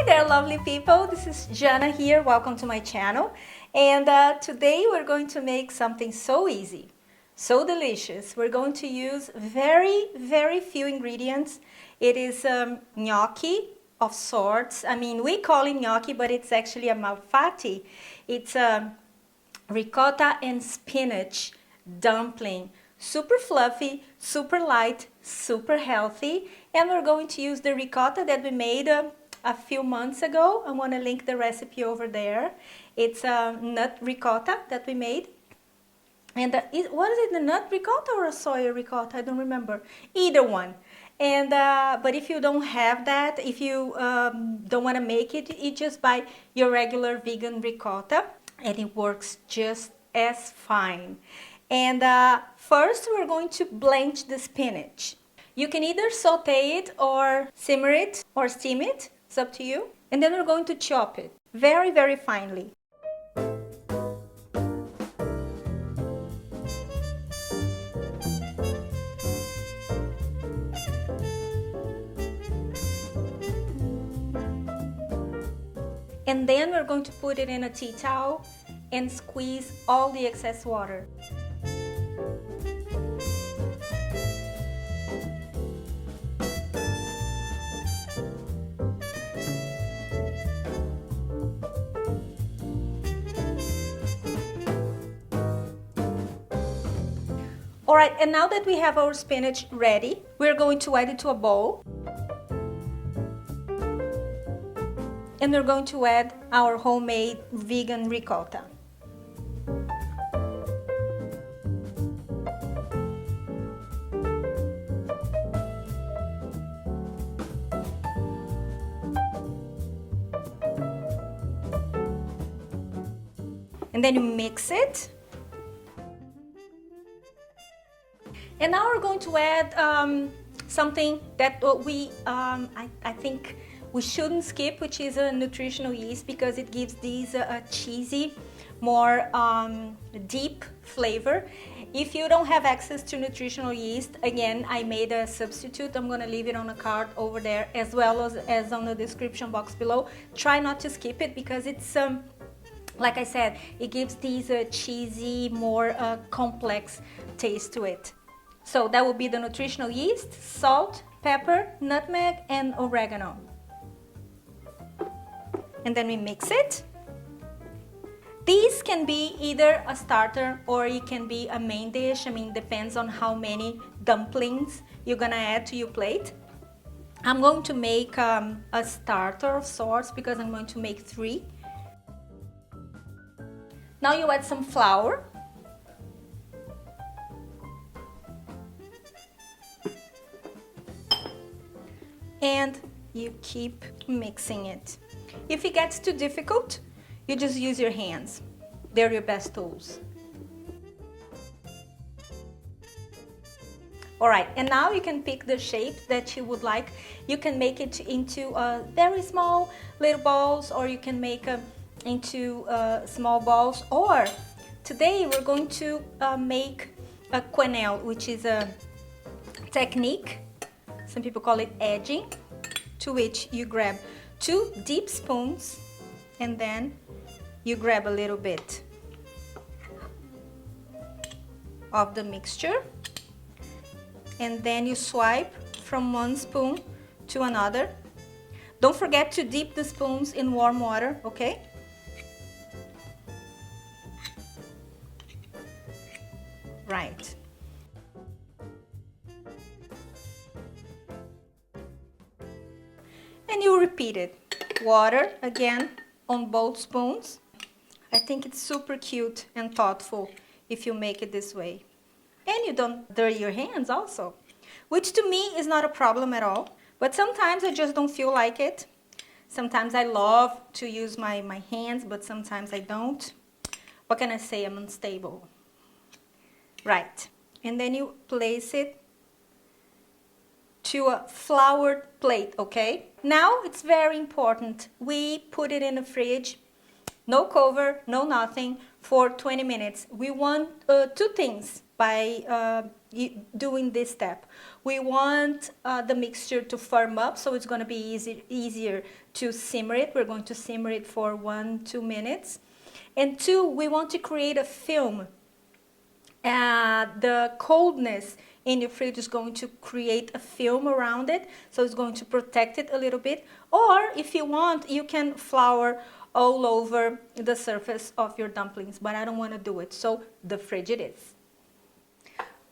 Hi there, lovely people. This is Jana here. Welcome to my channel. And today we're going to make something so easy, so delicious. We're going to use very few ingredients. It is gnocchi of sorts. I mean, we call it gnocchi, but it's actually a malfatti. It's a ricotta and spinach dumpling. Super fluffy, super light, super healthy. And we're going to use the ricotta that we made a few months ago. I want to link the recipe over there. It's a nut ricotta that we made. And what is it, the nut ricotta or a soy ricotta? I don't remember. Either one. And but if you don't have that, if you don't want to make it, you just buy your regular vegan ricotta, and it works just as fine. And first we're going to blanch the spinach. You can either saute it or simmer it or steam it. It's up to you. And then we're going to chop it very finely. And then we're going to put it in a tea towel and squeeze all the excess water. Alright, and now that we have our spinach ready, we're going to add it to a bowl. And we're going to add our homemade vegan ricotta. And then you mix it. And now we're going to add something that I think we shouldn't skip, which is a nutritional yeast, because it gives these a cheesy, more deep flavor. If you don't have access to nutritional yeast, again, I made a substitute. I'm gonna leave it on a card over there, as well as on the description box below. Try not to skip it, because it's like I said, it gives these cheesy, more complex taste to it. So that will be the nutritional yeast, salt, pepper, nutmeg, and oregano. And then we mix it. These can be either a starter or it can be a main dish. I mean, depends on how many dumplings you're gonna add to your plate. I'm going to make a starter of sorts because I'm going to make 3. Now you add some flour. And you keep mixing it. If it gets too difficult, you just use your hands. They're your best tools. Alright, and now you can pick the shape that you would like. You can make it into very small little balls, or you can make into small balls. Or today we're going to make a quenelle, which is a technique. Some people call it edging, to which you grab 2 deep spoons and then you grab a little bit of the mixture, and then you swipe from one spoon to another. Don't forget to dip the spoons in warm water, okay? Right. And you repeat it. Water again on both spoons. I think it's super cute and thoughtful if you make it this way. And you don't dirty your hands also, which to me is not a problem at all. But sometimes I just don't feel like it. Sometimes I love to use my hands, but sometimes I don't. What can I say? I'm unstable. Right. And then you place it to a floured plate, okay? Now it's very important. We put it in the fridge, no cover, no nothing, for 20 minutes. We want 2 things by doing this step. We want the mixture to firm up, so it's going to be easier to simmer it. We're going to simmer it for 1-2 minutes. And 2, we want to create a film. The coldness in your fridge is going to create a film around it, so it's going to protect it a little bit. Or if you want, you can flour all over the surface of your dumplings, but I don't want to do it, so the fridge it is.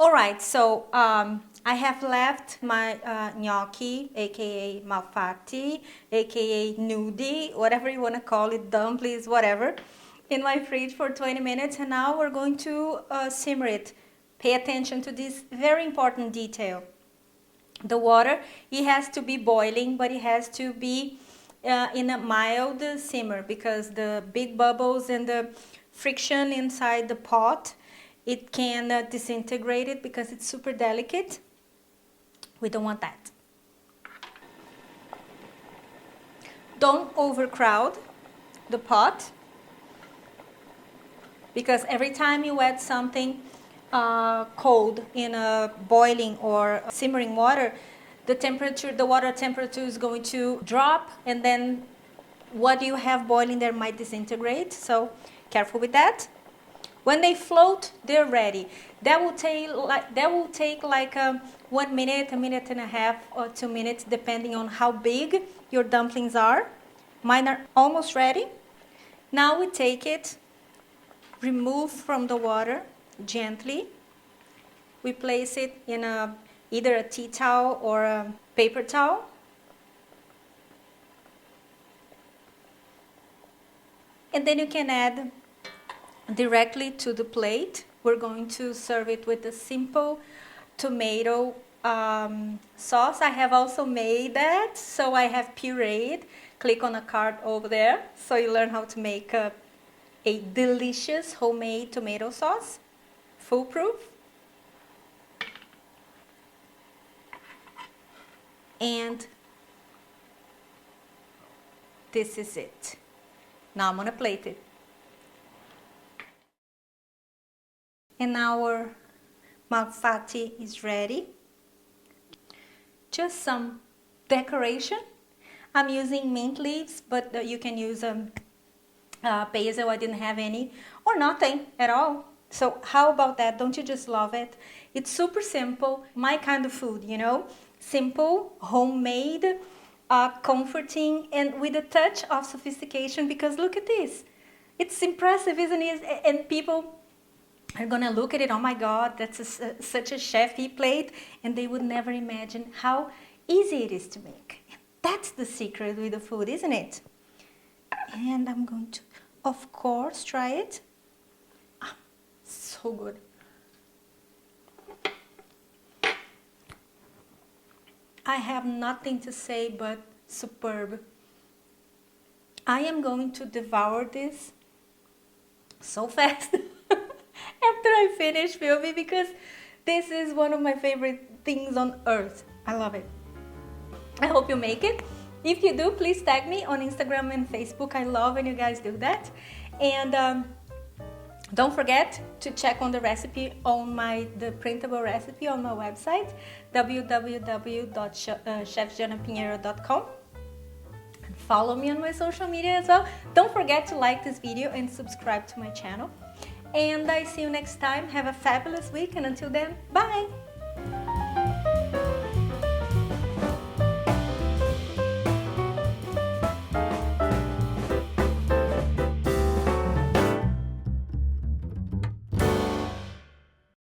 Alright, so I have left my gnocchi, aka malfatti, aka nudi, whatever you want to call it, dumplings, whatever, in my fridge for 20 minutes, and now we're going to simmer it. Pay attention to this very important detail. The water, it has to be boiling, but it has to be in a mild simmer, because the big bubbles and the friction inside the pot, it can disintegrate it because it's super delicate. We don't want that. Don't overcrowd the pot, because every time you add something cold in a boiling or simmering water, the water temperature is going to drop, and then what you have boiling there might disintegrate, so careful with that. When they float, they're ready. That will take like 1 minute, 1.5 minutes, or 2 minutes, depending on how big your dumplings are. Mine are almost ready. Now we take it, remove from the water gently. We place it in either a tea towel or a paper towel. And then you can add directly to the plate. We're going to serve it with a simple tomato sauce. I have also made that, so I have pureed. Click on a card over there so you learn how to make a delicious homemade tomato sauce, foolproof. And this is it. Now I'm gonna plate it. And our malfatti is ready. Just some decoration. I'm using mint leaves, but you can use basil. I didn't have any, or nothing at all. So how about that? Don't you just love it? It's super simple, my kind of food, you know? Simple, homemade, comforting, and with a touch of sophistication, because look at this. It's impressive, isn't it? And people are gonna look at it, oh my God, that's such a chefy plate, and they would never imagine how easy it is to make. That's the secret with the food, isn't it? And I'm going to, of course, try it. So good. I have nothing to say but superb. I am going to devour this so fast after I finish filming, because this is one of my favorite things on earth. I love it. I hope you make it. If you do, please tag me on Instagram and Facebook. I love when you guys do that. And don't forget to check on the recipe on the printable recipe on my website, www.chefjanapinheiro.com. And follow me on my social media as well. Don't forget to like this video and subscribe to my channel. And I see you next time. Have a fabulous week, and until then, bye!